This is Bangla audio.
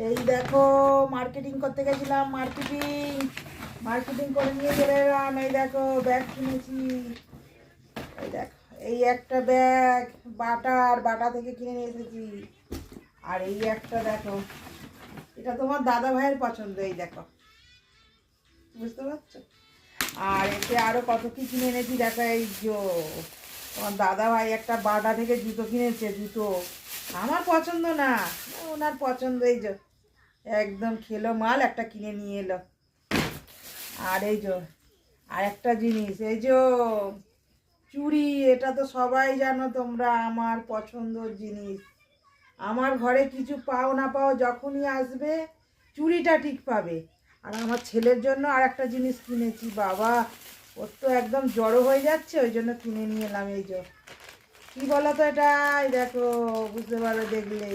এই দেখো মার্কেটিং করতে গেছিলাম, মার্কেটিং করে নিয়ে চলে এলাম। এই দেখো ব্যাগ কিনেছি। এই দেখো এই একটা ব্যাগ বাটা থেকে কিনে নিয়ে এসেছি। আর এই একটা দেখো, এটা তোমার দাদা ভাইয়ের পছন্দ। এই দেখো, বুঝতে পারছো? আর এতে আরো কত কি কিনে এনেছি দেখো। এই যে তোমার দাদা ভাই একটা বাটা থেকে জুতো কিনেছে, জুতো আমার পছন্দ না, ওনার পছন্দ। এই যে একদম খেলো মাল একটা কিনে নিয়ে এলো। আর এই যে আর একটা জিনিস, এই যে চুড়ি, এটা তো সবাই জানো তোমরা আমার পছন্দর জিনিস। আমার ঘরে কিছু পাও না পাও, যখনই আসবে চুড়িটা ঠিক পাবে। আর আমার ছেলের জন্য আর একটা জিনিস কিনেছি, বাবা ওর তো একদম জড়ো হয়ে যাচ্ছে, ওই জন্য কিনে নিয়ে এলাম। এই যে কি বলো তো এটা, এই দেখো বুঝতে পারো দেখলে।